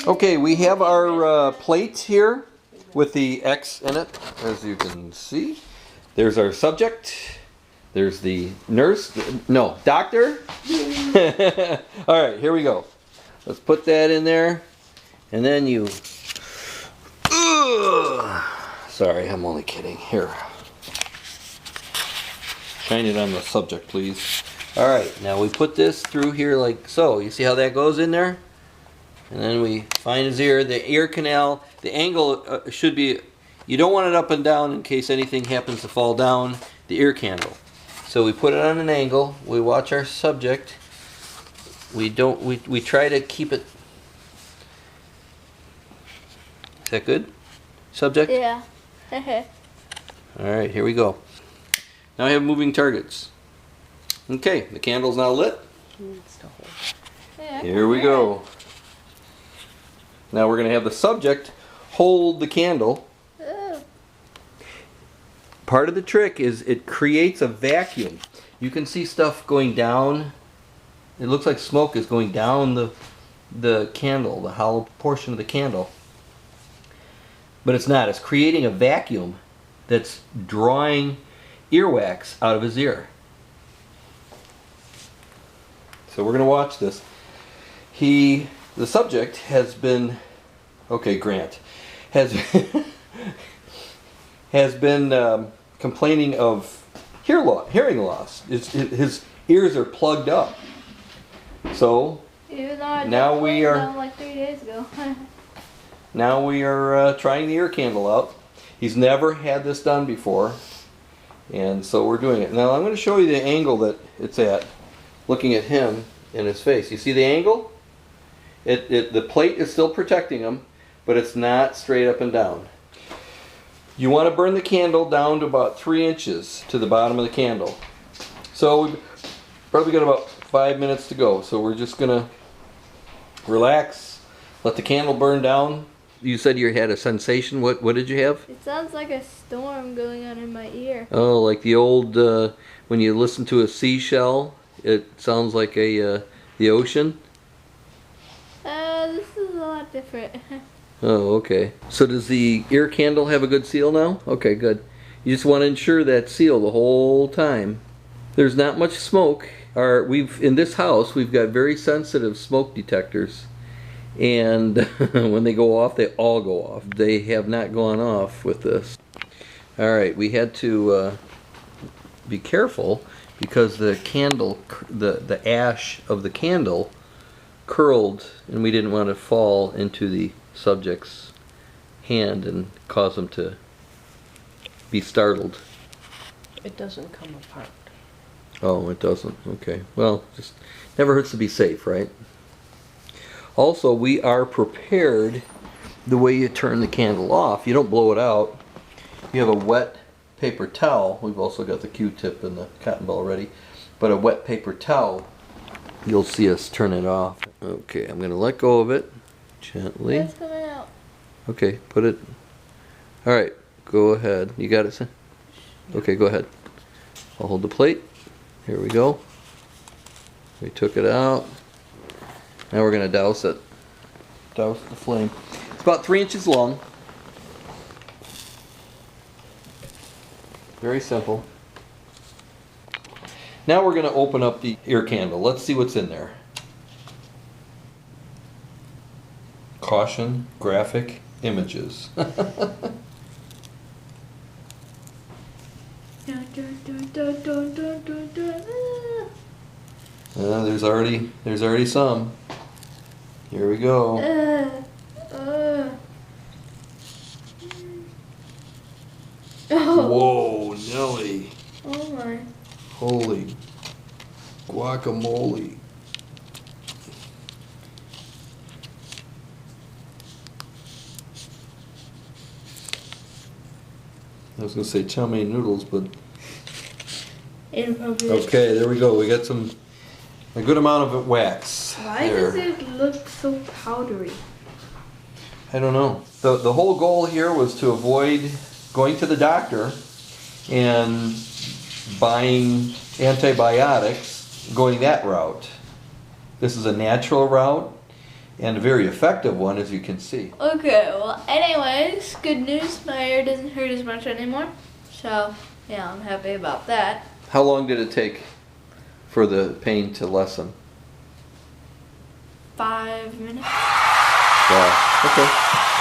Okay, we have our plate here with the X in it, as you can see. There's our subject. There's the nurse. No, doctor. All right, here we go. Let's put that in there. And then you... Sorry, I'm only kidding. Here. Shine it on the subject, please. All right, now we put this through here like so. You see how that goes in there? And then we find his ear. The ear canal, the angle should be, you don't want it up and down in case anything happens to fall down the ear candle. So we put it on an angle. We watch our subject. We try to keep it. Is that good? Subject? Yeah. Alright, here we go. Now I have moving targets. Okay, the candle's now lit. Yeah, Here we go. Now we're going to have the subject hold the candle. Oh. Part of the trick is it creates a vacuum. You can see stuff going down. It looks like smoke is going down the candle, the hollow portion of the candle. But it's not. It's creating a vacuum that's drawing earwax out of his ear. So we're going to watch this. The subject has been, okay, Grant, has been complaining of hearing loss. His ears are plugged up. So now we are like 3 days ago. now we are trying the ear candle out. He's never had this done before, and so we're doing it. Now I'm going to show you the angle that it's at, looking at him in his face. You see the angle? The plate is still protecting him, but it's not straight up and down. You want to burn the candle down to about 3 inches to the bottom of the candle. So we've probably got about 5 minutes to go. So we're just going to relax, let the candle burn down. You said you had a sensation. What did you have? It sounds like a storm going on in my ear. Oh, like the old, when you listen to a seashell, it sounds like the ocean? This is a lot different. Oh, okay. So does the ear candle have a good seal now? Okay, good. You just want to ensure that seal the whole time. There's not much smoke. In this house, we've got very sensitive smoke detectors. And when they go off, they all go off. They have not gone off with this. Alright, we had to be careful because the candle, the ash of the candle curled, and we didn't want to fall into the subject's hand and cause him to be startled. It doesn't come apart. Oh, it doesn't. Okay. Well, just never hurts to be safe, right? Also, we are prepared the way you turn the candle off. You don't blow it out. You have a wet paper towel. We've also got the Q-tip and the cotton ball ready. But a wet paper towel, you'll see us turn it off. Okay, I'm going to let go of it gently. It's coming out. Okay, put it. Alright, go ahead. You got it, son? Okay, go ahead. I'll hold the plate. Here we go. We took it out. Now we're going to douse it. Douse the flame. It's about 3 inches long. Very simple. Now we're going to open up the ear candle. Let's see what's in there. Caution, graphic images. There's already some. Here we go. Oh. Whoa, Nelly. Oh my. Holy guacamole. I was going to say chow mein noodles, but... Inappropriate. Okay, there we go. We got a good amount of wax. Why there. does it look so powdery? I don't know. The whole goal here was to avoid going to the doctor and buying antibiotics, going that route. This is a natural route, And a very effective one, as you can see. Okay, well, anyways, good news. My ear doesn't hurt as much anymore. So, yeah, I'm happy about that. How long did it take for the pain to lessen? 5 minutes. Wow. Okay.